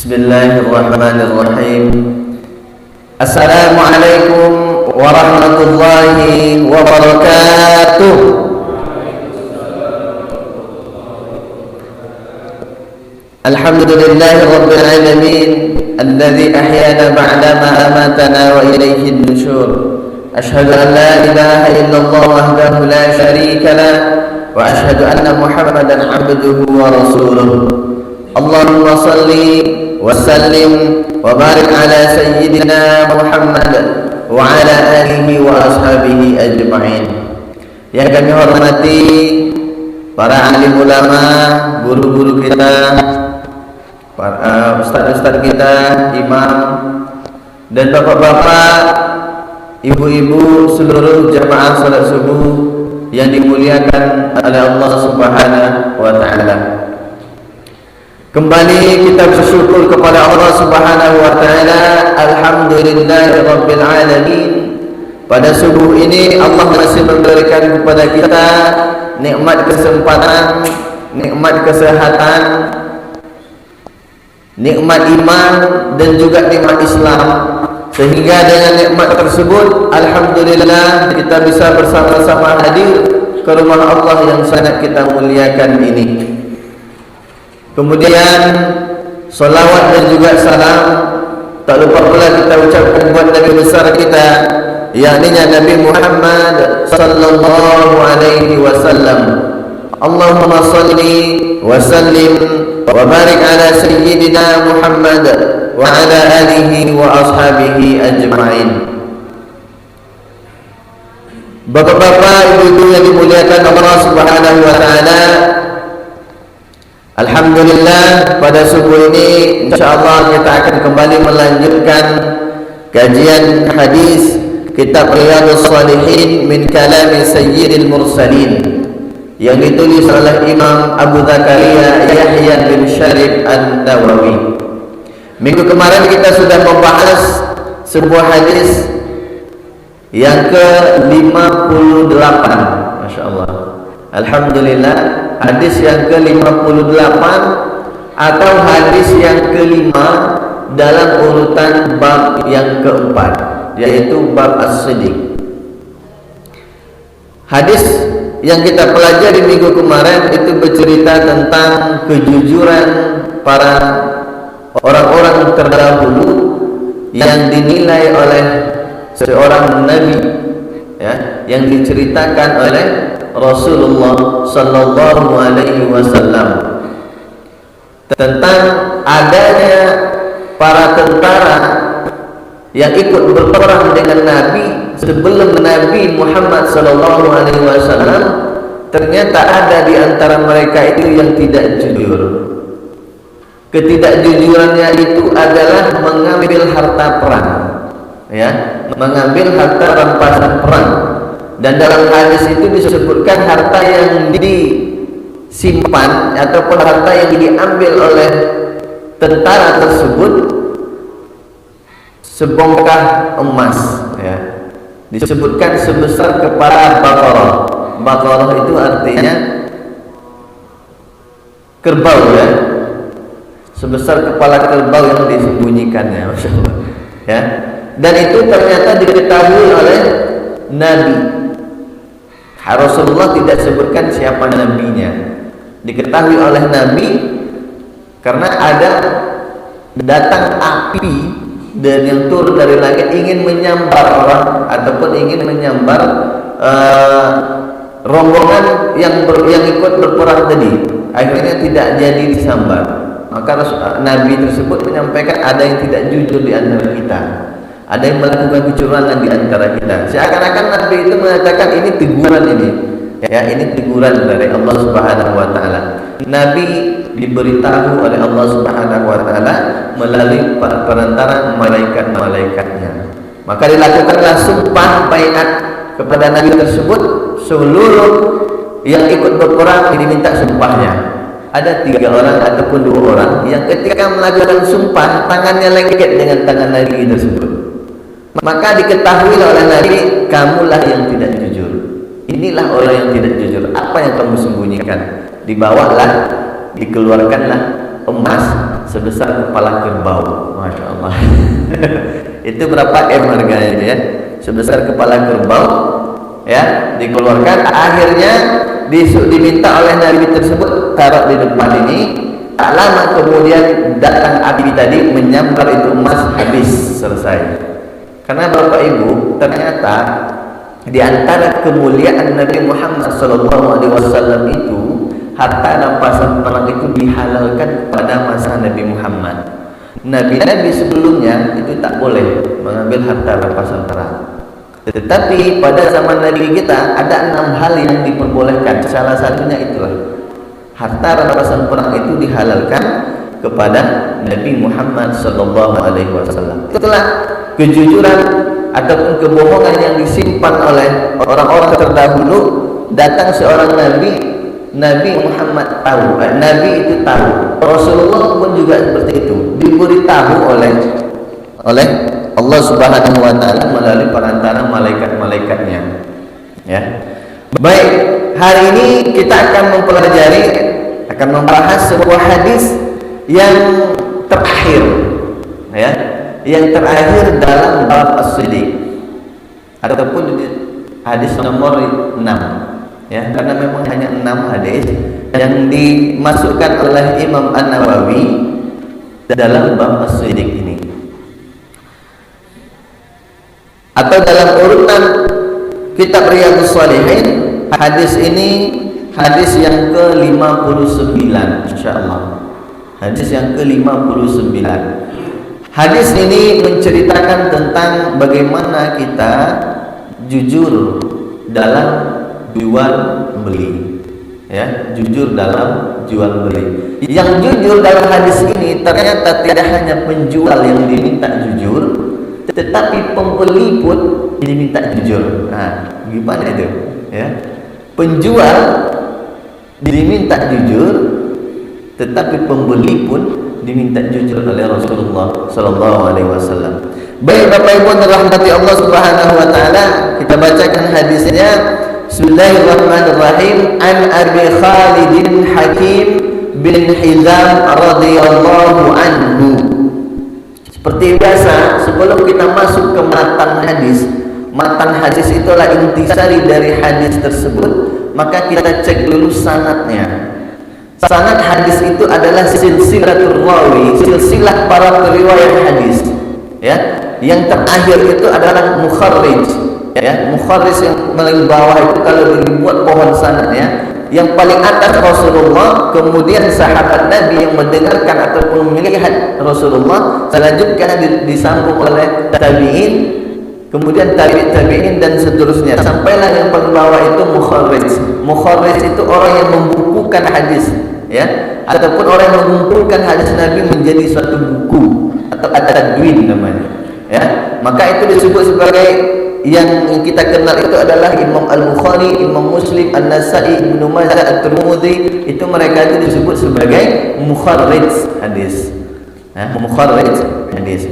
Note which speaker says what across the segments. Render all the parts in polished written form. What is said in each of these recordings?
Speaker 1: Bismillahirrahmanirrahim. Assalamualaikum warahmatullahi wabarakatuh. Alhamdulillahi rabbil alamin alladzi ahyana ba'dama amatana wa ilayhi an-nusyur. Ashhadu an la ilaha illallah wahdahu la syarika lah wa ashhadu anna Muhammadan 'abduhu wa rasuluh. Allahumma salli wa sallim wa barik ala sayyidina Muhammad wa ala alihi wa ashabihi ajma'in. Yang kami hormati para alim ulama, guru-guru kita, para ustaz-ustaz kita, imam, dan bapak-bapak, ibu-ibu, seluruh jamaah salat subuh yang dimuliakan oleh Allah Subhanahu wa taala. Kembali kita bersyukur kepada Allah Subhanahu wa taala. Alhamdulillahirabbil alamin. Pada subuh ini Allah masih memberikan kepada kita nikmat kesempatan, nikmat kesehatan, nikmat iman dan juga nikmat Islam. Sehingga dengan nikmat tersebut, alhamdulillah kita bisa bersama-sama hadir ke rumah Allah yang sangat kita muliakan ini. Kemudian salawat dan juga salam tak lupa pula kita ucapkan buat Nabi besar kita, yakni Nabi Muhammad sallallahu alaihi wasallam. Allahumma salli wa sallim wa barik ala sayyidina Muhammad wa ala alihi wa ashabihi ajma'in. Bapak-bapak, ibu-ibu yang dimuliakan Allah Subhanahu wa taala, alhamdulillah pada subuh ini insyaallah kita akan kembali melanjutkan kajian hadis kitab Riyadhus Shalihin min kalami Sayyidil Mursalin yang ditulis oleh Imam Abu Zakaria Yahya bin Syarif An-Nawawi. Minggu kemarin kita sudah membahas sebuah hadis yang ke-58. Masya Allah, alhamdulillah, hadis yang ke-58 atau hadis yang kelima dalam urutan bab yang keempat, yaitu bab as-siddiq. Hadis yang kita pelajari minggu kemarin itu bercerita tentang kejujuran para orang-orang terdahulu yang dinilai oleh seorang nabi, ya, yang diceritakan oleh Rasulullah sallallahu alaihi wasallam tentang adanya para tentara yang ikut berperang dengan Nabi sebelum Nabi Muhammad sallallahu alaihi wasallam. Ternyata ada di antara mereka itu yang tidak jujur. Ketidakjujurannya itu adalah mengambil harta perang, ya, mengambil harta rampasan perang. Dan dalam hadis itu disebutkan harta yang disimpan ataupun harta yang diambil oleh tentara tersebut sebongkah emas, ya. Disebutkan sebesar kepala baqarah. Baqarah itu artinya kerbau, ya. Sebesar kepala kerbau yang disembunyikannya, Masya Allah, ya. Dan itu ternyata diketahui oleh Nabi. Rasulullah tidak sebutkan siapa nabinya. Diketahui oleh Nabi karena ada datang api dan yang turun dari langit ingin menyambar orang ataupun ingin menyambar rombongan yang ikut berperang tadi. Akhirnya tidak jadi disambar. Maka Nabi tersebut menyampaikan ada yang tidak jujur di antara kita, ada yang melakukan kecurangan di antara kita. Seakan-akan Nabi itu mengatakan ini teguran ini, ya, ini teguran dari Allah Subhanahu wa taala. Nabi diberitahu oleh Allah Subhanahu wa taala melalui perantara malaikat-malaikatnya. Maka dilakukanlah sumpah baiat kepada Nabi tersebut. Seluruh yang ikut berperang diminta sumpahnya. Ada 3 orang ataupun 2 orang yang ketika melakukan sumpah tangannya lengket dengan tangan Nabi tersebut. Maka diketahui oleh Nabi, kamulah yang tidak jujur. Inilah orang yang tidak jujur. Apa yang kamu sembunyikan? Dibawalah, dikeluarkanlah emas sebesar kepala kerbau. Masya Allah. Itu berapa M harganya ya? Sebesar kepala kerbau, ya, dikeluarkan. Akhirnya diminta oleh Nabi tersebut taruh di depan ini. Tak lama kemudian datang api tadi menyambar itu emas, habis, selesai. Karena Bapak Ibu, ternyata di antara kemuliaan Nabi Muhammad SAW itu, harta rampasan perang itu dihalalkan pada masa Nabi Muhammad. Nabi-nabi sebelumnya itu tak boleh mengambil harta rampasan perang. Tetapi pada zaman Nabi kita ada 6 hal yang diperbolehkan. Salah satunya itulah harta rampasan perang itu dihalalkan kepada Nabi Muhammad SAW. Itulah kejujuran ataupun kebohongan yang disimpan oleh orang-orang terdahulu. Datang seorang Nabi Muhammad tahu, Nabi itu tahu, Rasulullah pun juga seperti itu, diberitahu oleh Allah Subhanahu wa taala melalui perantara malaikat-malaikatnya. Ya. Baik, hari ini kita akan membahas sebuah hadis yang terakhir, ya, yang terakhir dalam bab as-siddiq ataupun hadis nomor 6, ya, karena memang hanya 6 hadis yang dimasukkan oleh Imam An-Nawawi dalam bab as-siddiq ini, atau dalam urutan kitab Riyadhus Shalihin. Hadis ini hadis yang ke-59, insyaallah. Hadis yang ke-59. Hadis ini menceritakan tentang bagaimana kita jujur dalam jual beli, ya, jujur dalam jual beli. Yang jujur dalam hadis ini ternyata tidak hanya penjual yang diminta jujur, tetapi pembeli pun diminta jujur. Nah, gimana itu? Ya, penjual diminta jujur, tetapi pembeli pun diminta jujur oleh Rasulullah Sallallahu Alaihi Wasallam. Baik Bapak Ibu yang dirahmati Allah Subhanahu Wa Taala, kita bacakan hadisnya. Bismillahirrahmanirrahim. An Abi Khalid Hakim bin Hizam radhiyallahu anhu. Seperti biasa, sebelum kita masuk ke matan hadis itulah intisari dari hadis tersebut, maka kita cek dulu sanadnya. Sanad hadis itu adalah silsilatul rawi, silsilah para periwayat hadis, ya. Yang terakhir itu adalah mukharrij, ya. Mukharrij yang paling bawah itu kalau dibuat pohon sanadnya, yang paling atas Rasulullah, kemudian sahabat Nabi yang mendengarkan ataupun melihat Rasulullah, selanjutnya disambung oleh tabi'in, kemudian tabi'in dan seterusnya, sampailah yang paling bawah itu mukharrij. Mukharrij itu orang yang membukukan hadis, ya, ataupun orang yang mengumpulkan hadis Nabi menjadi suatu buku atau at-tadwin namanya, ya. Maka itu disebut sebagai yang kita kenal itu adalah Imam Al-Bukhari, Imam Muslim, An-Nasa'i, Ibnu Majah, At-Tirmidzi. Itu mereka itu disebut sebagai mukharrij hadis, ya, mukharrij hadis.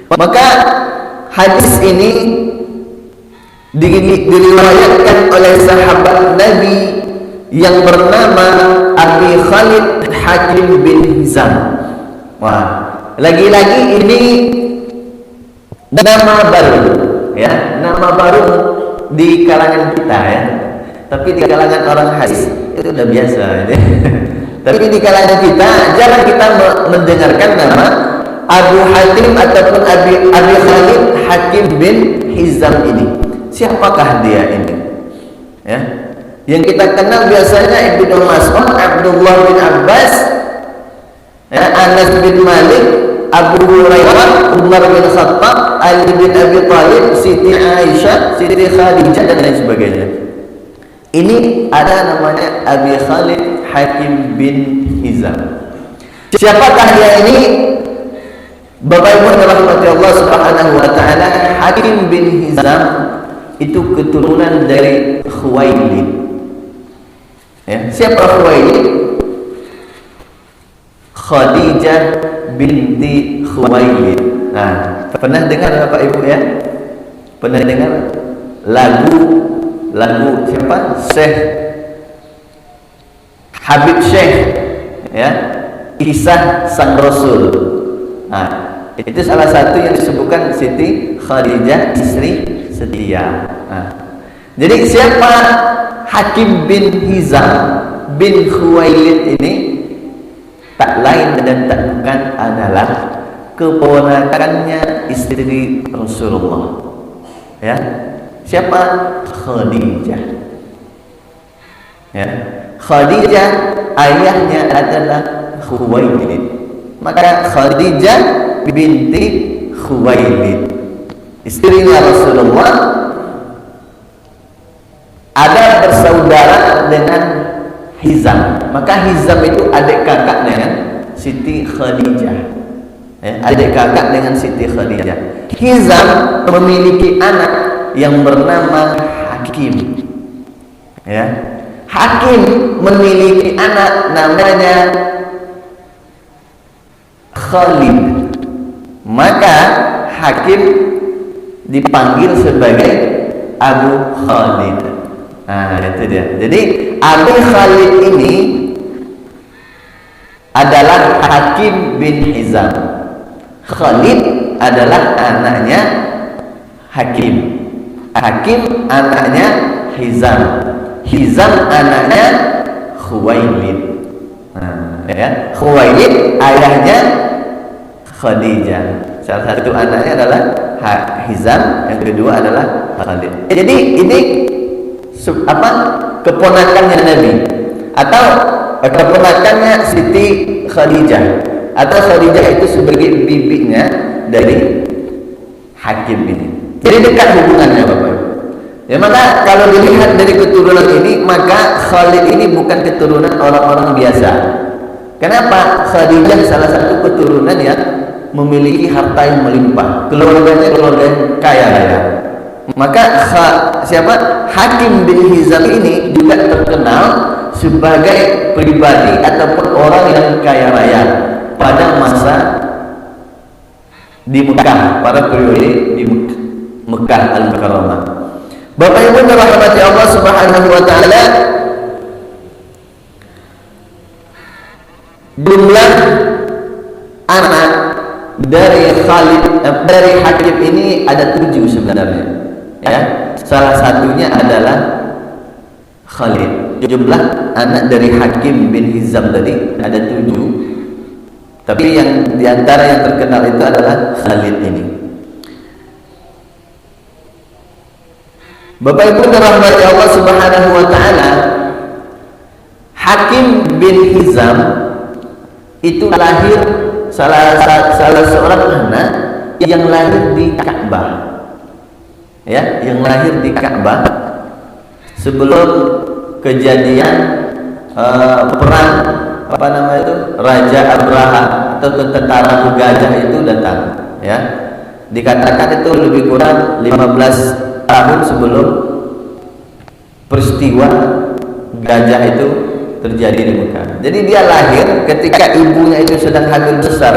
Speaker 1: Maka hadis ini diriwayatkan oleh sahabat Nabi yang bernama Abi Khalid Hakim bin Hizam. Wah, lagi-lagi ini nama baru, ya, nama baru di kalangan kita, ya. Tapi di kalangan orang hadis itu udah biasa, ya. Tapi di kalangan kita jarang kita mendengarkan nama Abu Hatim ataupun Abi Khalid Hakim bin Hizam ini. Siapakah dia ini? Ya. Yang kita kenal biasanya Ibnu Mas'ud, Abdullah bin Abbas, ya, Anas bin Malik, Abu Hurairah, Umar bin Khattab, Ali bin Abi Thalib, Siti Aisyah, Siti Khadijah dan lain sebagainya. Ini ada namanya Abi Khalid Hakim bin Hizam. Siapakah dia ini? Bapak Ibu yang dirahmati Allah Subhanahu wa taala, Hakim bin Hizam itu keturunan dari Khuwailid. Ya, siapa Khuwailid? Khadijah binti Khuwailid. Nah, pernah dengar Bapak Ibu, ya? Pernah dengar lagu siapa? Syekh Habib Syekh, ya. kisah sang Rasul. Nah, itu salah satu yang disebutkan Siti Khadijah, istri setia. Nah, jadi siapa Hakim bin Hizam bin Khuwailid ini? Tak lain dan tak bukan adalah keponakannya istri Rasulullah. Ya, siapa? Khadijah. Ya, Khadijah ayahnya adalah Khuwailid. Maka Khadijah binti Khuwailid, istrinya Rasulullah, ada bersaudara dengan Hizam. Maka Hizam itu adik kakak dengan Siti Khadijah. Ya, adik kakak dengan Siti Khadijah. Hizam memiliki anak yang bernama Hakim. Ya, Hakim memiliki anak namanya Khalid. Maka Hakim dipanggil sebagai Abu Khalid. Nah, itu dia. Jadi Abu Khalid ini adalah Hakim bin Hizam. Khalid adalah anaknya Hakim. Hakim anaknya Hizam. Hizam anaknya Khuwailid. Nah, ya. Khuwailid ayahnya Khadijah. Salah satu anaknya adalah Hizam, yang kedua adalah Khalid. Jadi ini keponakannya Nabi, atau keponakannya Siti Khadijah, atau Khadijah itu sebagai bibinya dari Hakim ini. Jadi dekat hubungannya, Bapak. Ya, maka kalau dilihat dari keturunan ini, maka Khalid ini bukan keturunan orang-orang biasa. Kenapa? Khadijah salah satu keturunan yang memiliki harta yang melimpah, keluarganya keluarga yang kaya raya. Maka siapa? Hakim bin Hizam ini juga terkenal sebagai pribadi ataupun orang yang kaya raya pada masa di Mekah, pada periode di Mekah Al-Mukarramah. Bapak Ibu dirahmati Allah Subhanahu wa taala, jumlah anak dari Hakim ini ada 7 sebenarnya. Ya, salah satunya adalah Khalid. Jumlah anak dari Hakim bin Hizam tadi ada 7. Tapi yang diantara yang terkenal itu adalah Khalid ini. Bapak Ibu dirahmati Allah Subhanahu wa taala, Hakim bin Hizam itu lahir salah seorang anak yang lahir di Ka'bah. Ya, yang lahir di Ka'bah sebelum kejadian perang Raja Abraha atau tentara gajah itu datang. Ya, dikatakan itu lebih kurang 15 tahun sebelum peristiwa gajah itu terjadi di Mekah. Jadi dia lahir ketika ibunya itu sedang hamil besar,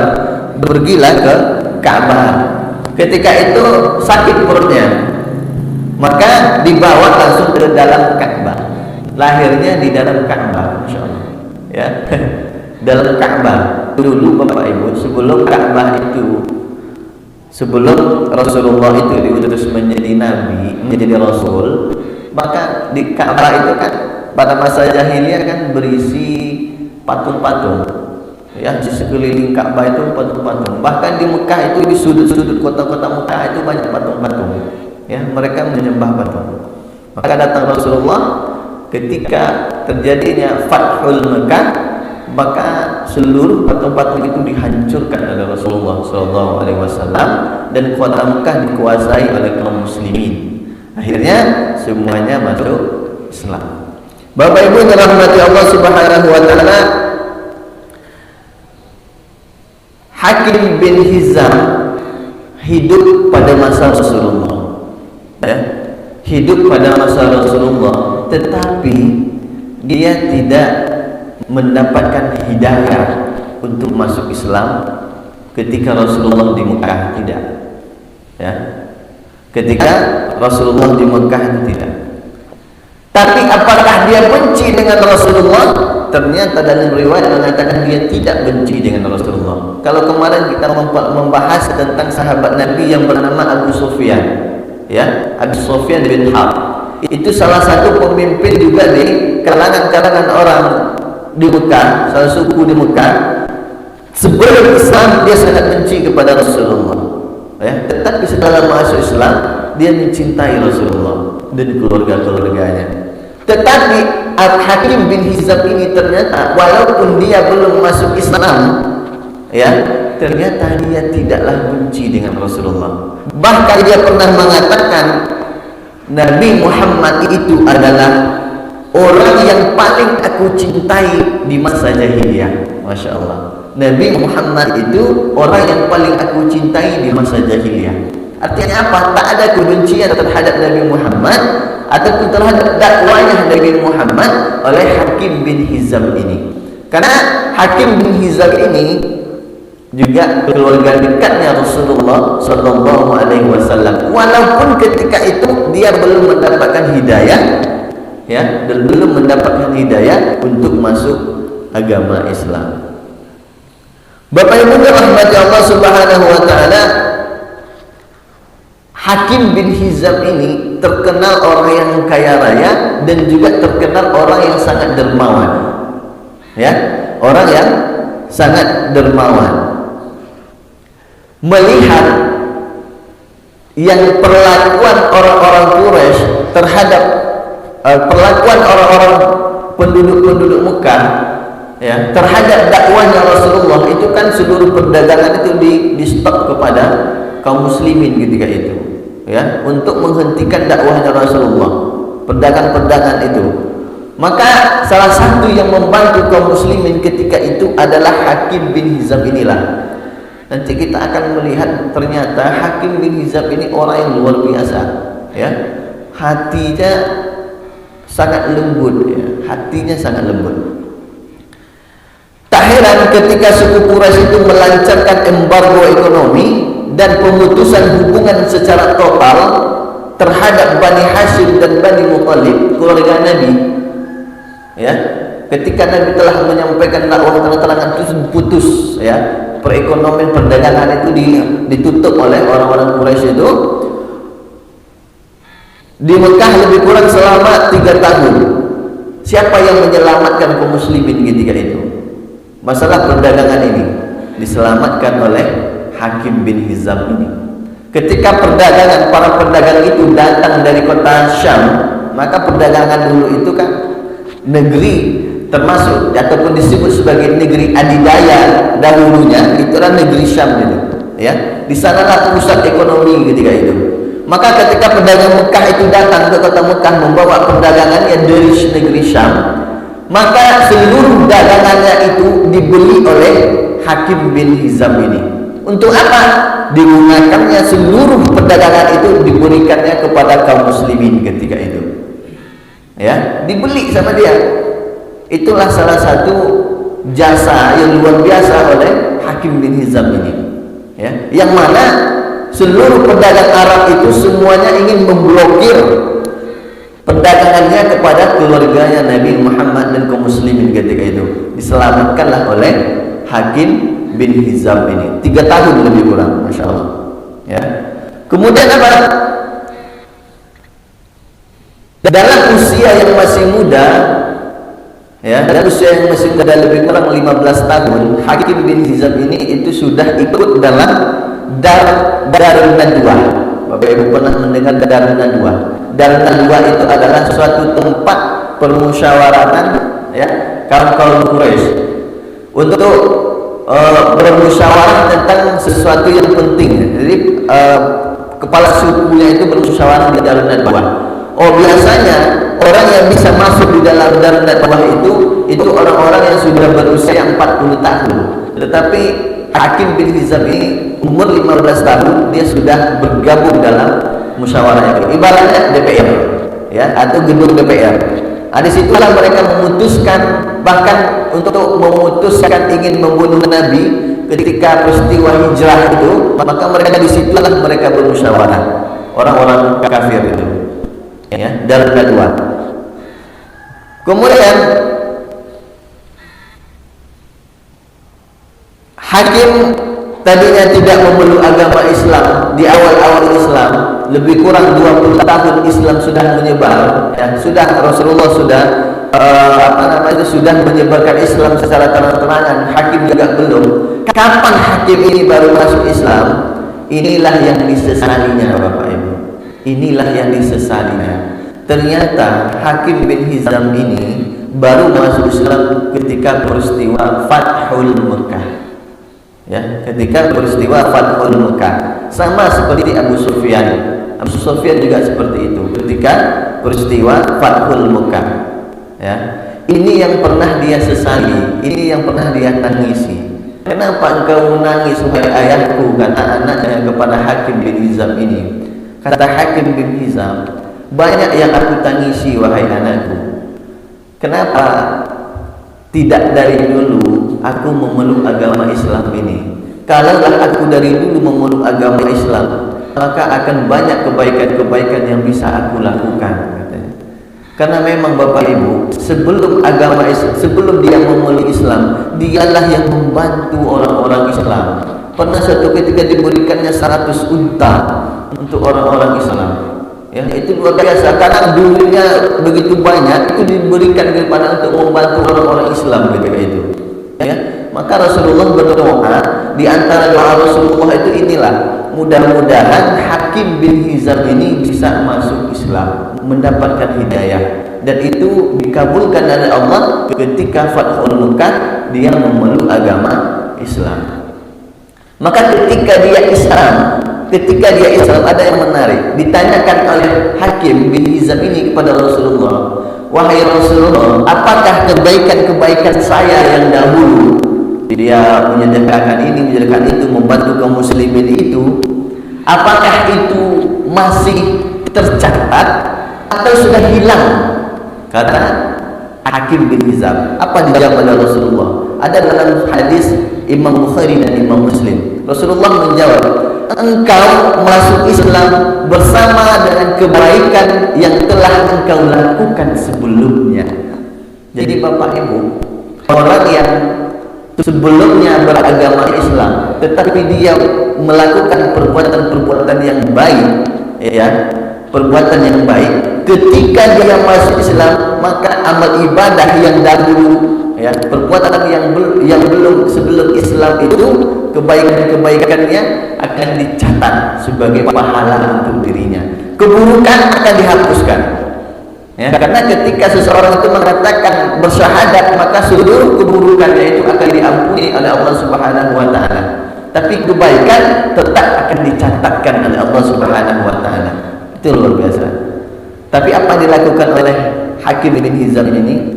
Speaker 1: pergilah ke Ka'bah. Ketika itu sakit perutnya, maka dibawa langsung ke dalam Ka'bah. Lahirnya di dalam Ka'bah, Masya Allah. Ya, dalam Ka'bah. Dulu Bapak Ibu, sebelum Ka'bah itu, sebelum Rasulullah itu diutus menjadi nabi, menjadi rasul, maka di Ka'bah itu kan pada masa jahiliyah kan berisi patung-patung. Ya, di sekeliling Ka'bah itu patung-patung. Bahkan di Mekah itu, di sudut-sudut kota-kota Mekah itu banyak patung-patung. Ya, mereka menyembah patung. Maka datang Rasulullah ketika terjadinya Fathul Mekah, maka seluruh patung-patung itu dihancurkan oleh Rasulullah SAW, dan kota Mekah dikuasai oleh kaum muslimin. Akhirnya semuanya masuk Islam. Bapak Ibu dirahmati Allah Subhanahu wa taala, Hakim bin Hizam hidup pada masa Rasulullah. Ya, hidup pada masa Rasulullah, tetapi dia tidak mendapatkan hidayah untuk masuk Islam ketika Rasulullah di Mekah, tidak. Ya, ketika Rasulullah di Mekah tidak. Tapi apakah dia benci dengan Rasulullah? ternyata dalam riwayat mengatakan dia tidak benci dengan Rasulullah. Kalau kemarin kita membahas tentang sahabat Nabi yang bernama Abu Sufyan, ya, Abu Sufyan bin Harb, itu salah satu pemimpin juga di kalangan orang di Mekah, salah suku di Mekah. Sebelum Islam dia sangat benci kepada Rasulullah, ya. Tetapi setelah masuk Islam dia mencintai Rasulullah dan keluarga-keluarganya. Tetapi Hakim bin Hizam ini ternyata walaupun dia belum masuk Islam, ya, ternyata dia tidaklah benci dengan Rasulullah. Bahkan dia pernah mengatakan Nabi Muhammad itu adalah orang yang paling aku cintai di masa jahiliyah. Masya Allah, Nabi Muhammad itu orang yang paling aku cintai di masa jahiliyah. Artinya apa? Tak ada kebencian terhadap Nabi Muhammad ataupun terhadap dakwanya Nabi Muhammad oleh Hakim bin Hizam ini. Karena Hakim bin Hizam ini juga keluarga dekatnya Rasulullah Sallallahu Alaihi Wasallam. Walaupun ketika itu dia belum mendapatkan hidayah, ya, dan belum mendapatkan hidayah untuk masuk agama Islam. Bapak Ibu rahmati Allah Subhanahu Wa Taala, Hakim bin Hizam ini terkenal orang yang kaya raya dan juga terkenal orang yang sangat dermawan, ya, orang yang sangat dermawan. Melihat yang perlakuan orang-orang Quraisy terhadap perlakuan orang-orang penduduk Mekah, ya, terhadap dakwahnya Rasulullah, itu kan seluruh perdagangan itu di stop kepada kaum muslimin ketika itu, ya, untuk menghentikan dakwahnya Rasulullah, perdagangan itu. Maka salah satu yang membantu kaum muslimin ketika itu adalah Hakim bin Hizam inilah. Nanti kita akan melihat ternyata Hakim bin Hizam ini orang yang luar biasa, ya, hatinya sangat lembut, ya, hatinya sangat lembut. Tak heran ketika suku Quraisy itu melancarkan embargo ekonomi dan pemutusan hubungan secara total terhadap Bani Hashim dan Bani Muttalib, keluarga Nabi, ya, ketika Nabi telah menyampaikan dakwah terang-terangan itu putus, ya, perekonomian perdagangan itu ditutup oleh orang-orang Quraisy itu di Mekah lebih kurang selama 3 tahun. Siapa yang menyelamatkan kaum muslimin ketika itu? Masalah perdagangan ini diselamatkan oleh Hakim bin Hizam ini. Ketika para pedagang itu datang dari kota Syam, maka perdagangan dulu itu kan negeri termasuk ataupun disebut sebagai negeri adidaya dahulunya, itulah negeri Syam itu, ya. Di sanalah pusat ekonomi ketika itu. Maka ketika pedagang Mekah itu datang ke kota Mekah membawa perdagangannya dari negeri Syam, maka seluruh dagangannya itu dibeli oleh Hakim bin Hizam ini. Untuk apa? Digunakannya seluruh perdagangan itu diberikannya kepada kaum muslimin ketika itu, ya, dibeli sama dia. Itulah salah satu jasa yang luar biasa oleh Hakim bin Hizam ini, ya, yang mana seluruh pedagang Arab itu semuanya ingin memblokir perdagangannya kepada keluarganya Nabi Muhammad dan kaum muslimin ketika itu. Diselamatkanlah oleh Hakim bin Hizam ini 3 tahun lebih kurang, Masya Allah, ya. Kemudian apa? Dalam usia yang masih muda, ya, dalam usia yang masih muda lebih kurang 15 tahun, Hakim bin Hizam ini itu sudah ikut dalam Darun Nadwah. Bapak Ibu pernah mendengar Darun Nadwah? Darun Nadwah itu adalah suatu tempat permusyawaratan, ya, kaum Quraisy untuk bermusyawarah tentang sesuatu yang penting. Jadi kepala sukunya itu bermusyawarah di Darun Nadwah. Oh, biasanya orang yang bisa masuk di dalam Darun Nadwah itu orang-orang yang sudah berusia 40 tahun. Tetapi Hakim bin Hizam ini umur 15 tahun dia sudah bergabung dalam musyawarah itu. Ibaratnya DPR, ya, atau gedung DPR. Di situlah mereka memutuskan, bahkan untuk memutuskan ingin membunuh Nabi ketika peristiwa hijrah itu, maka mereka di situlah mereka bermusyawarah, orang-orang kafir itu, ya, dalam Nadwah. Kemudian Hakim tadinya tidak memeluk agama Islam di awal-awal Islam, lebih kurang 20 tahun Islam sudah menyebar, ya, sudah Rasulullah sudah sudah menyebarkan Islam secara terang-terangan. Hakim juga belum. Kapan hakim ini baru masuk Islam? Inilah yang disesalinya, Bapak Ibu. Inilah yang disesalinya. Ternyata Hakim bin Hizam ini baru masuk Islam ketika peristiwa Fathul Mekah. Ya, ketika peristiwa Fathul Mekah, sama seperti Abu Sufyan. Abu Sufyan juga seperti itu ketika peristiwa Fathul Mekah. Ya, ini yang pernah dia sesali, ini yang pernah dia tangisi. Kenapa engkau menangis wahai ayahku, kata anaknya kepada Hakim bin Hizam ini. Kata Hakim bin Hizam, banyak yang aku tangisi wahai anakku. Kenapa tidak dari dulu aku memeluk agama Islam ini? Kalaulah aku dari dulu memeluk agama Islam, maka akan banyak kebaikan-kebaikan yang bisa aku lakukan, katanya. Karena memang Bapak Ibu, sebelum agama Islam, sebelum dia memeluk Islam, dialah yang membantu orang-orang Islam. Pernah suatu ketika diberikannya 100 unta untuk orang-orang Islam. Ya, itu luar biasa karena duitnya begitu banyak, itu diberikan kepada untuk membantu orang-orang Islam ketika itu. Ya, maka Rasulullah berdoa, di antara doa Rasulullah itu inilah, mudah-mudahan Hakim bin Hizam ini bisa masuk Islam, mendapatkan hidayah, dan itu dikabulkan oleh Allah ketika Fathul Mekah dia memeluk agama Islam. Maka ketika dia Islam ada yang menarik, ditanyakan oleh Hakim bin Hizam ini kepada Rasulullah, wahai Rasulullah, apakah kebaikan-kebaikan saya yang dahulu dia menyedekahkan ini, menyedekahkan itu, membantu kaum muslimin itu, apakah itu masih tercatat atau sudah hilang? Kata Hakim bin Hizam, apa dijawab oleh Rasulullah? Ada dalam hadis Imam Bukhari dan Imam Muslim. Rasulullah menjawab, engkau masuk Islam bersama dengan kebaikan yang telah engkau lakukan sebelumnya. Jadi Bapak Ibu, orang yang sebelumnya beragama Islam tetapi dia melakukan perbuatan-perbuatan yang baik, ya, perbuatan yang baik, ketika dia masuk Islam, maka amal ibadah yang dahulu, ya, perbuatan yang belum sebelum Islam itu, kebaikan-kebaikannya akan dicatat sebagai pahala untuk dirinya. Keburukan akan dihapuskan. Ya, karena ketika seseorang itu mengatakan bersyahadat, maka seluruh keburukannya itu akan diampuni oleh Allah Subhanahu wa taala. Tapi kebaikan tetap akan dicatatkan oleh Allah Subhanahu wa taala. Itu luar biasa. Tapi apa dilakukan oleh Hakim bin Hizam ini?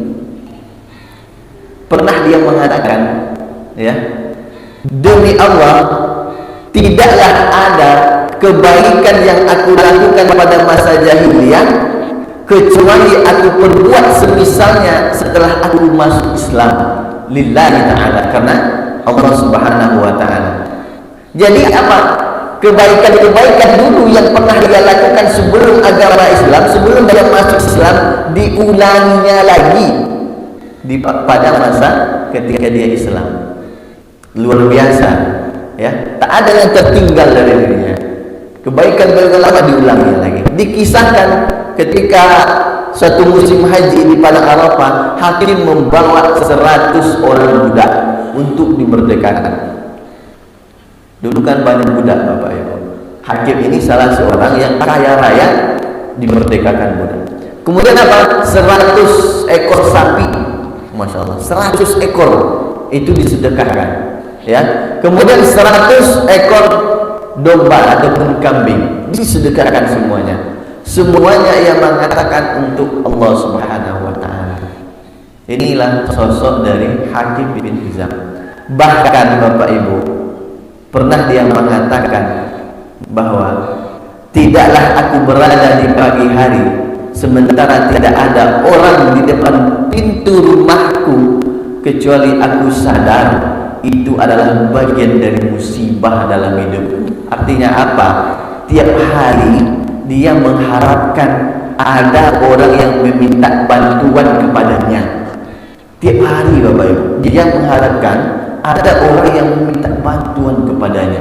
Speaker 1: Pernah dia mengatakan, ya, demi Allah, tidaklah ada kebaikan yang aku lakukan pada masa jahiliyah kecuali aku perbuat semisalnya setelah aku masuk Islam, lillahi ta'ala, karena Allah Subhanahu wa ta'ala. Jadi apa? Kebaikan-kebaikan dulu yang pernah dia lakukan sebelum agama Islam, sebelum dia masuk Islam, diulanginya lagi pada masa ketika dia Islam. Luar biasa, ya, tak ada yang tertinggal dari dirinya. Kebaikan-kebaikan lama diulangi lagi. Dikisahkan ketika satu musim haji di Padang Arafah, Hakim membawa 100 orang budak untuk dimerdekakan. Dulu kan banyak budak, Bapak Ibu. Hakim ini salah seorang yang kaya raya, dimerdekakan budak. Kemudian apa? 100 ekor sapi, Masya Allah, 100 ekor itu disedekahkan, ya. Kemudian 100 ekor domba ataupun kambing disedekahkan semuanya. Semuanya yang mengatakan untuk Allah Subhanahu wa ta'ala. Inilah sosok dari Hakim bin Hizam. Bahkan Bapak Ibu, pernah dia mengatakan bahwa tidaklah aku berada di pagi hari sementara tidak ada orang di depan pintu rumahku kecuali aku sadar itu adalah bagian dari musibah dalam hidupku. Artinya apa? Tiap hari dia mengharapkan ada orang yang meminta bantuan kepadanya. Tiap hari Bapak Ibu, dia mengharapkan ada orang yang meminta bantuan kepadanya.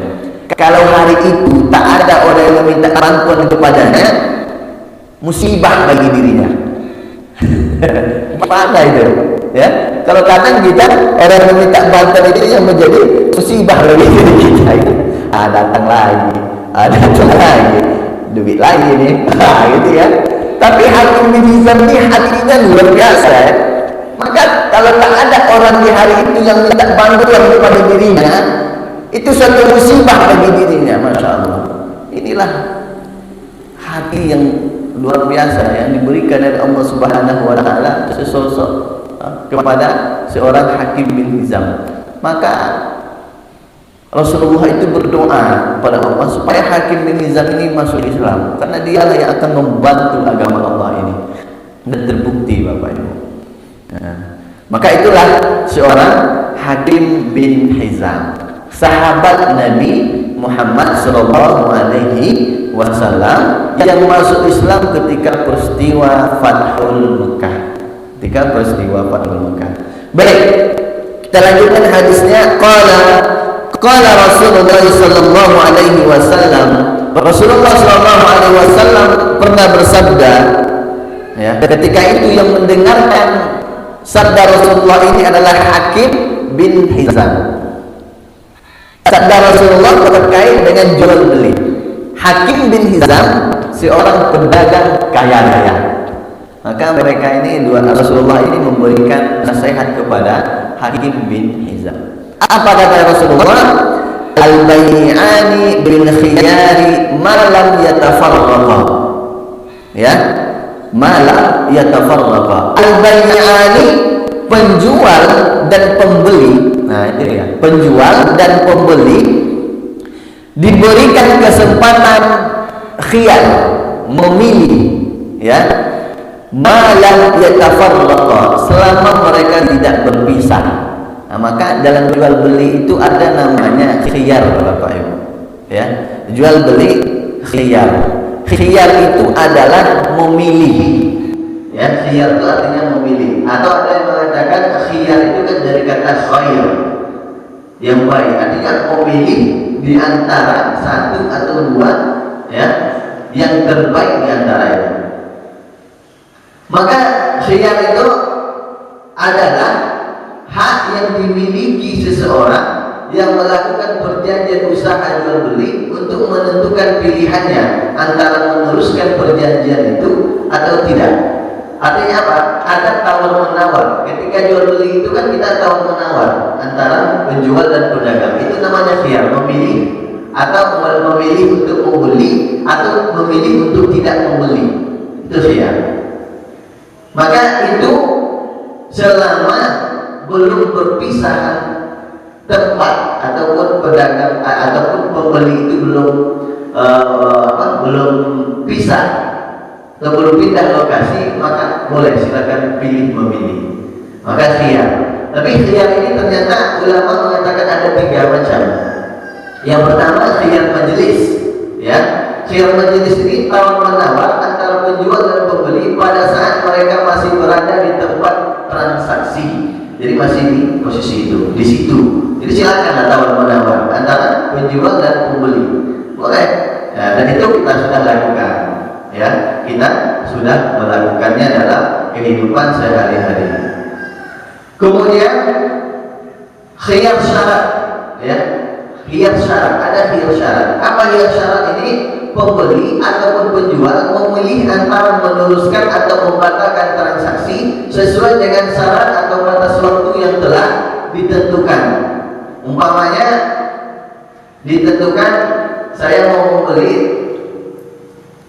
Speaker 1: Kalau hari itu tak ada orang yang meminta bantuan kepadanya, musibah bagi dirinya. Mana itu? Ya, kalau kadang kita orang yang meminta bantuan itu yang menjadi musibah bagi diri kita. Datang lagi, datang lagi, duit lagi nih, gitu ya. Tapi Hakim bin Hizam ini hatinya luar biasa. Ya. Maka kalau tak ada orang di hari itu yang minta bantuan kepada dirinya, itu suatu musibah bagi dirinya. Masya Allah. Inilah hati yang luar biasa yang diberikan oleh Allah Subhanahu wa Ta'ala sesosok kepada seorang Hakim bin Hizam. Maka Rasulullah itu berdoa kepada Allah supaya Hakim bin Hizam ini masuk Islam, karena dialah yang akan membantu agama Allah ini. Dan terbukti Bapak Ibu. Maka itulah seorang Hakim bin Hizam, sahabat Nabi Muhammad sallallahu alaihi wasallam yang masuk Islam ketika peristiwa Fathul Mekah. Baik, kita lanjutkan hadisnya. Qala Rasulullah sallallahu alaihi wasallam, Rasulullah sallallahu alaihi wasallam pernah bersabda, ya, ketika itu yang mendengarkan sabda Rasulullah ini adalah Hakim bin Hizam. Sabda Rasulullah terkait dengan jual beli. Hakim bin Hizam seorang pedagang kaya raya. Maka mereka ini Rasulullah ini memberikan nasihat kepada Hakim bin Hizam. Apa kata Rasulullah? Al-bai'ani bil khiyari ma lam yatafarraqa. Ya, ma lam yatafarraqa. Al-bai'ani, penjual dan pembeli. Nah, itu ya. Penjual dan pembeli diberikan kesempatan khiyar, memilih, ya. Malam yatafarraqa, selama mereka tidak berpisah. Nah, maka dalam jual beli itu ada namanya khiyar, Bapak Ibu. Ya, jual beli khiyar. Khiyar itu adalah memilih. Ya, khiyar itu artinya memilih. Atau ada yang mengatakan khiyar itu kan dari kata khair, yang baik, artinya memilih di antara satu atau dua, ya, yang terbaik di antara itu. Maka khiyar itu adalah hak yang dimiliki seseorang yang melakukan perjanjian usaha jual beli untuk menentukan pilihannya antara meneruskan perjanjian itu atau tidak. Artinya apa? Ada tawar menawar. Ketika jual beli itu kan kita tawar menawar antara penjual dan pedagang. Itu namanya khiyar, memilih atau memilih untuk membeli atau memilih untuk tidak membeli. Itu khiyar. Maka itu selama belum berpisah tempat ataupun pedagang ataupun pembeli itu belum pisah atau belum pindah lokasi, maka boleh silakan pilih memilih. Maka khiyar. Tapi khiyar ini ternyata ulama mengatakan ada 3 macam. Yang pertama khiyar majelis, ya. Khiyar majelis ini tawar menawar antara penjual dan pembeli pada saat mereka masih berada di tempat transaksi. Jadi masih di posisi itu, di situ. Jadi silakan tawar menawar antara penjual dan pembeli. Boleh. Ya, dan itu kita sudah lakukan. Ya, kita sudah melakukannya dalam kehidupan sehari-hari. Kemudian khiyar syarat, ya. Khiyar syarat, ada khiyar syarat. Apa khiyar syarat ini? Pembeli ataupun penjual memilih antara meneruskan atau membatalkan transaksi sesuai dengan syarat atau batas waktu yang telah ditentukan. Umpamanya ditentukan saya mau membeli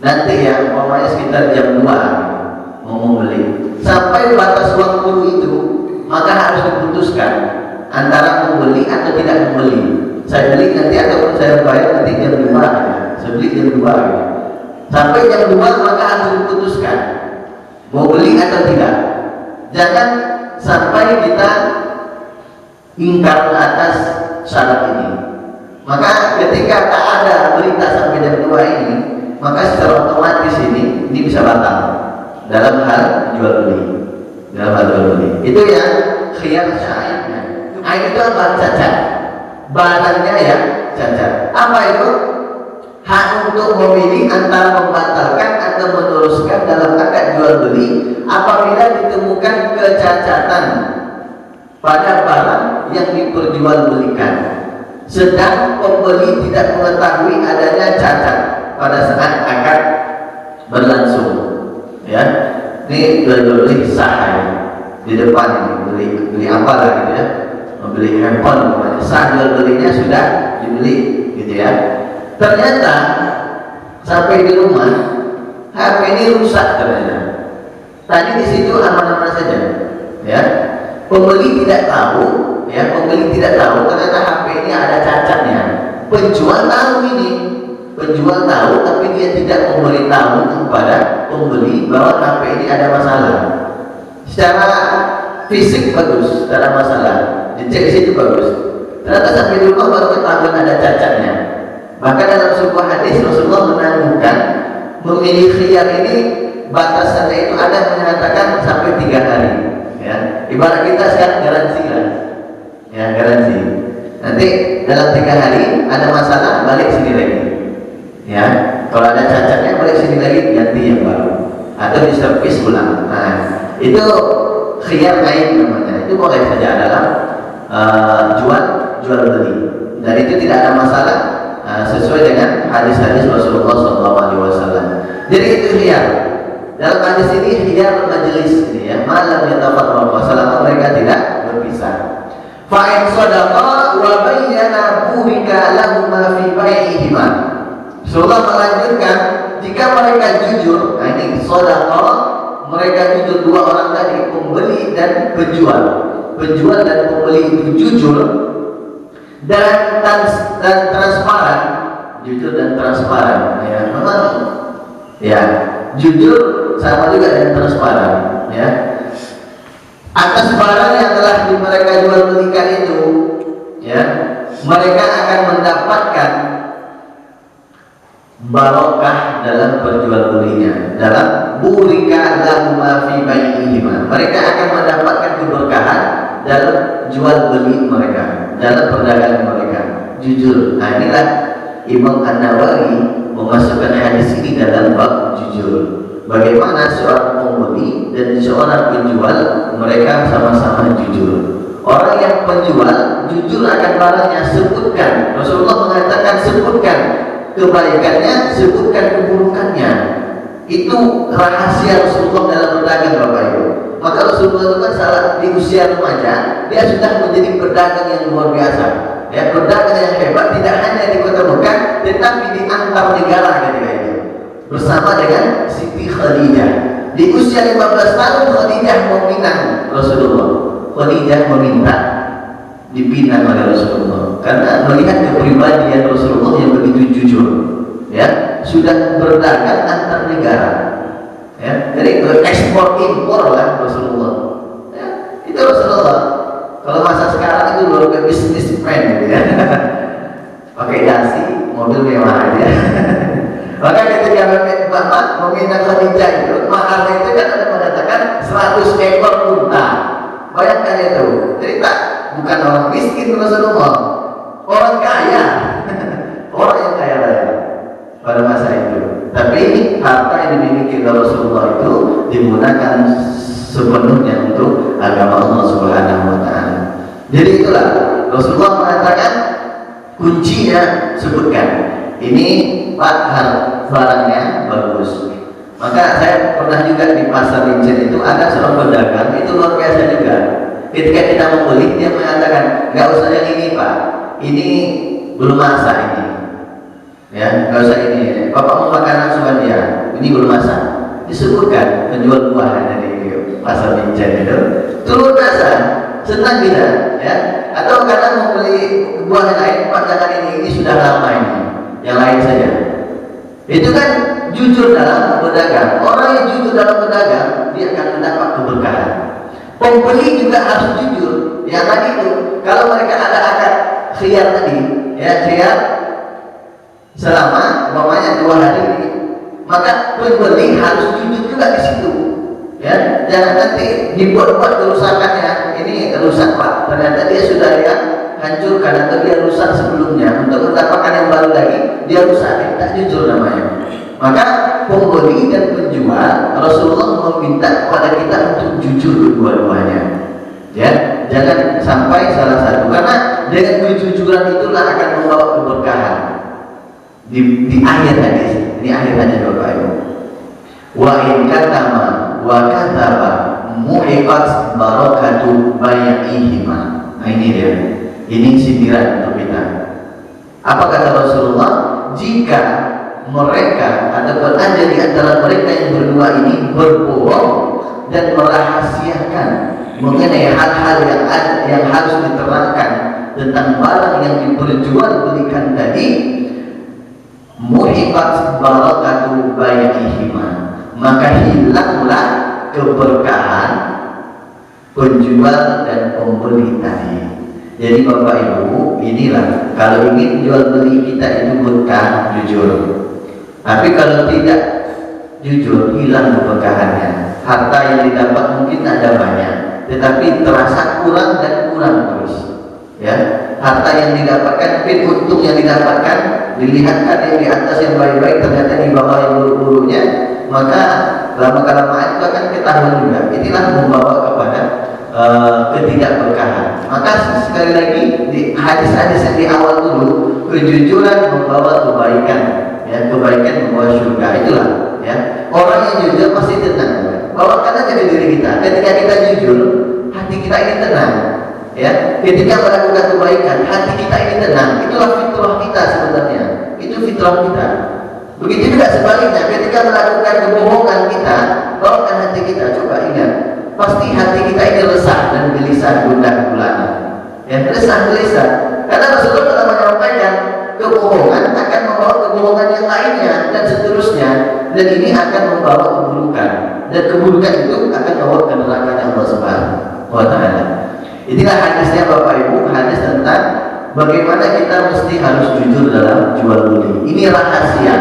Speaker 1: nanti, ya, umpamanya sekitar jam 2 mau membeli. Sampai batas waktu itu maka harus diputuskan antara membeli atau tidak membeli. Saya beli nanti ataupun saya bayar nanti jam 5, ya. Saya beli jam 2, ya. Sampai jam 2 maka harus diputuskan mau beli atau tidak. Jangan sampai kita ingkar atas syarat ini. Maka ketika tak ada berita sampai jam 2 ini, maka secara otomatis ini bisa batal dalam hal jual beli. Dalam hal jual beli itu ya khiyar syaratnya. Itu apa? Cacat. Barangnya ya cacat. Apa itu? Hak untuk memilih antara membatalkan atau meneruskan dalam akad jual beli apabila ditemukan kecacatan pada barang yang diperjualbelikan, sedang pembeli tidak mengetahui adanya cacat pada saat akad berlangsung. Ya, ini beli sah di depan ini, beli apa lah gitu ya, membeli handphone, sah jual belinya sudah dibeli gitu ya. Ternyata sampai di rumah HP ini rusak ternyata. Tadi di situ aman-aman saja, ya. Pembeli tidak tahu, ya. Pembeli tidak tahu ternyata HP ini ada cacatnya. Penjual tahu ini, penjual tahu, tapi dia tidak memberitahu kepada pembeli bahwa HP ini ada masalah. Secara fisik bagus, tidak ada masalah. Dicek situ bagus. Ternyata sampai di rumah baru ketahuan ada cacatnya. Maka dalam sebuah hadis Rasulullah menanyakan memilih khiyar ini batasannya itu ada yang mengatakan sampai 3 hari. Ya, ibarat kita sekarang garansi lah. Ya, garansi. Nanti dalam 3 hari ada masalah balik sini lagi. Ya, kalau ada cacatnya balik sini lagi ganti yang baru atau diservis ulang. Nah, itu khiyar lain namanya. Itu boleh saja dalam jual beli. Dan itu tidak ada masalah. Sesuai dengan hadis-hadis Rasulullah SAW. Jadi itu khiyar. Dalam hadis ini khiyar majelis ini ya, malam yatafarraqu selama mereka tidak berpisah. Fa in sadaqa wa bayyana burika lahum fi bai'ihima. Rasulullah melanjutkan jika mereka jujur, nah ini sadaqa, mereka jujur dua orang tadi, pembeli dan penjual. Penjual dan pembeli itu jujur dan transparan, jujur dan transparan ya, memang ya, jujur sama juga dengan transparan ya, atas barang yang telah mereka jual belikan itu ya, mereka akan mendapatkan barokah dalam perjual belinya, dalam burika lahum fi bai'ihima, mereka akan mendapatkan keberkahan dalam jual beli mereka, dalam perdagangan mereka. Jujur. Nah inilah Imam An-Nawawi memasukkan hadis ini dalam bab jujur. Bagaimana seorang pembeli dan seorang penjual mereka sama-sama jujur. Orang yang penjual jujur akan barangnya, sebutkan. Rasulullah mengatakan sebutkan kebaikannya, sebutkan keburukannya. Itu rahasia Rasulullah dalam berdagang, Bapak Ibu. Maka Rasulullah itu kan salah di usia remaja, dia sudah menjadi pedagang yang luar biasa. Ya, pedagang yang hebat tidak hanya di kota Mekah, tetapi di antar negara ketika itu. Bersama dengan Siti Khadijah. Di usia 15 tahun Khadijah meminang Rasulullah. Khadijah meminta dipinang oleh Rasulullah karena melihat kepribadian Rasulullah yang begitu jujur. Ya, sudah berdagang antar negara. Ya, jadi ekspor impor lah Rasulullah. Ya, itu Rasulullah. Kalau masa sekarang itu baru ke businessman gitu ya. Pakai dasi, mobil mewah aja. Maka ketika Bapak meminta Khadijah itu, mahalnya itu kan ada mengatakan 100 ekor unta. Bayangkan itu. Jadi tak, bukan orang miskin Rasulullah, orang kaya. Orang yang kaya raya pada masa itu. Tapi harta yang dimiliki Rasulullah itu digunakan sepenuhnya untuk agama Allah Subhanahu wa taala. Jadi itulah Rasulullah mengatakan kuncinya sebutkan. Ini Pak barangnya bagus. Maka saya pernah juga di pasar Rincen itu ada seorang pedagang itu luar biasa juga. Ketika kita membeli dia mengatakan nggak usah yang ini Pak, ini belum masak ini. Ya, nggak usah ini. Bapak mau makan langsung dia. Ini belum masak. Disebutkan penjual buah dari pasar Rincen itu. Telur dasar, senang kita, ya. Atau karena mau beli buah yang lain, Pak jangan ini sudah lama ini. Yang lain saja. Itu kan jujur dalam berdagang. Orang yang jujur dalam berdagang, dia akan mendapat keberkahan. Pembeli juga harus jujur. Ya tadi itu, kalau mereka ada akad khiyar tadi, ya khiyar selama umpamanya 2 hari ini, maka pembeli harus jujur juga di situ. Ya, jangan nanti dibuat-buat kerusakannya. Ini rusak Pak. ternyata dia sudah ya hancurkan atau dia rusak sebelumnya, untuk mendapatkan yang baru lagi dia rusak, tidak jujur namanya. Maka pembeli dan penjual, Rasulullah meminta kepada kita untuk jujur kedua-duanya. Ya, jangan sampai salah satu, karena dengan kejujuran itulah akan membawa keberkahan di akhir hadis. Ini akhir hadis Bapak Ibu. Wa in katama wa kataba muhiqat barakatu bai'ihima. Nah, ini dia. Ini sindiran untuk kita. Apa kata Rasulullah? Jika mereka ataupun ada di antara mereka yang berdua ini berbohong dan merahasiakan mengenai hal-hal yang harus diterangkan tentang barang yang diperjualbelikan tadi, muhibat barakatu bai'ihima, maka hilanglah keberkahan penjual dan pembeli tadi. Jadi Bapak Ibu, inilah kalau ingin jual beli kita itu berkah, jujur. Tapi kalau tidak jujur, hilang keberkahannya. Harta yang didapat mungkin ada banyak, tetapi terasa kurang dan kurang terus. Ya, harta yang didapatkan, mungkin untung yang didapatkan, dilihatkan yang di atas yang baik-baik, ternyata di bawah yang buruk-buruknya, maka lama-kelamaan itu akan ketahuan juga. Inilah membawa kepada ketidakberkahan. Maka sekali lagi di hadis-hadis yang di awal dulu, kejujuran membawa kebaikan, ya, kebaikan membawa surga. Itulah, ya, orang yang jujur pasti tenang. Bawakan aja ke diri kita. Ketika kita jujur, hati kita ini tenang. Ya, ketika melakukan kebaikan, hati kita ini tenang. Itulah fitrah kita sebenarnya. Itu fitrah kita. Begitu juga sebaliknya, ketika melakukan kebohongan kita, bawakan hati kita. Coba ingat, pasti hati kita ini resah dan gelisah, gundah gulana. Ya, resah gelisah. Karena Rasulullah telah menyampaikan kebohongan akan membawa kebohongan yang lainnya dan seterusnya, dan ini akan membawa keburukan, dan keburukan itu akan membawa ke neraka Allah Subhanahu wa Ta'ala. Inilah hadisnya Bapak Ibu, hadis tentang bagaimana kita mesti harus jujur dalam jual beli. Ini rahasia.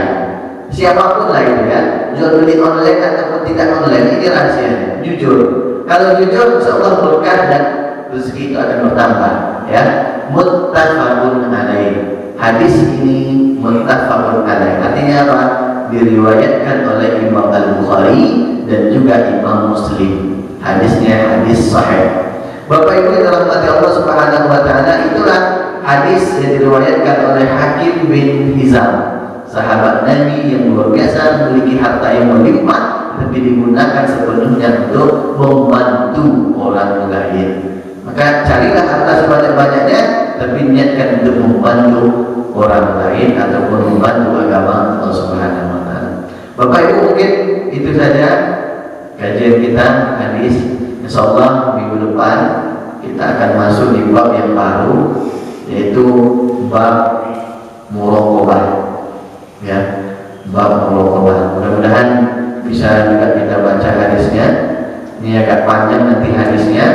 Speaker 1: Siapapun lah itu, ya, jual beli online ataupun tidak online, ini rahasia. Jujur. Kalau jujur, insyaallah berkah dan rezeki itu akan bertambah. Ya, muttafaqun alaih. Hadis ini muttafaqun alaih. Artinya apa? Diriwayatkan oleh Imam Al-Bukhari dan juga Imam Muslim. Hadisnya hadis sahih. Bapak Ibu yang dirahmati Allah Subhanahu wa Ta'ala, itulah hadis yang diriwayatkan oleh Hakim bin Hizam, sahabat Nabi yang luar biasa, memiliki harta yang melimpah, tapi digunakan sepenuhnya untuk membantu orang lain. Maka carilah harta sebanyak-banyaknya, tapi niatkan untuk membantu orang lain ataupun membantu agama Allah Subhanahu wa Ta'ala. Bapak Ibu, mungkin itu saja kajian kita hadis. Insyaallah minggu depan kita akan masuk di bab yang baru, yaitu bab muraqabah. Ya, bab muraqabah. Mudah-mudahan bisa juga kita baca hadisnya. Ini agak panjang nanti hadisnya,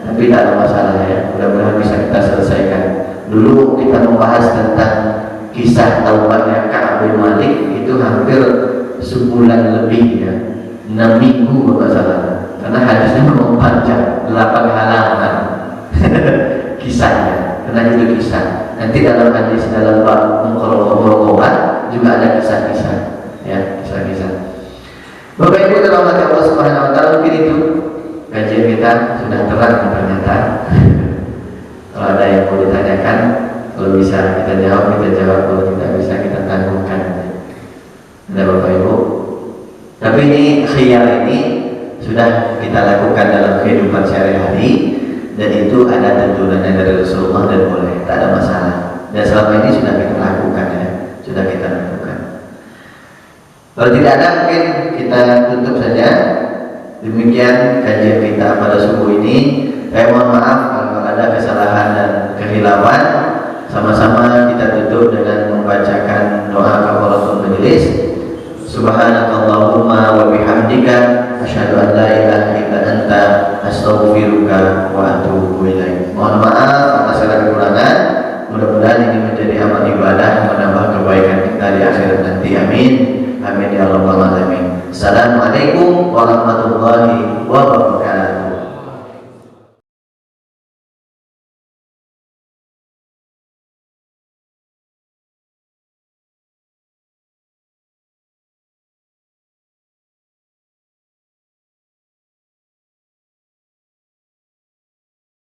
Speaker 1: tapi tidak ada masalah, ya. Mudah-mudahan bisa kita selesaikan. Dulu kita membahas tentang kisah taubatnya Ka'ab bin Malik, itu hampir sebulan lebih, ya, 6 minggu kalau salah. Karena hadisnya memang panjang, 8 halaman kisahnya. Karena itu kisah. Nanti dalam hadis dalam bab muraqabah juga ada kisah-kisah, ya, kisah-kisah. Bapak Ibu dirahmati Allah Subhanahu wa Ta'ala, mungkin itu kajian kita sudah terang ternyata. Kalau ada yang mau ditanyakan, kalau bisa kita jawab, kalau tidak bisa kita tangguhkan. Ada Bapak Ibu. Tapi ini khiyar ini sudah kita lakukan dalam kehidupan sehari-hari, dan itu ada tuntunannya dari Rasulullah dan boleh, tak ada masalah. Dan selama ini sudah kita lakukan, ya, sudah kita lakukan. Kalau tidak ada, mungkin kita tutup saja. Demikian kajian kita pada subuh ini. Mohon maaf kalau ada kesalahan dan kehilafan. Sama-sama kita tutup dengan membacakan doa kafaratul majelis. Subhanakallahumma wa bihamdika asyhadu an la ilaha illa anta astaghfiruka wa atubu ilaik. Mohon maaf atas segala kekurangan. Mudah-mudahan ini menjadi amal ibadah, menambah kebaikan kita di akhirat nanti. Amin. Amin ya rabbal alamin. Assalamualaikum warahmatullahi wabarakatuh.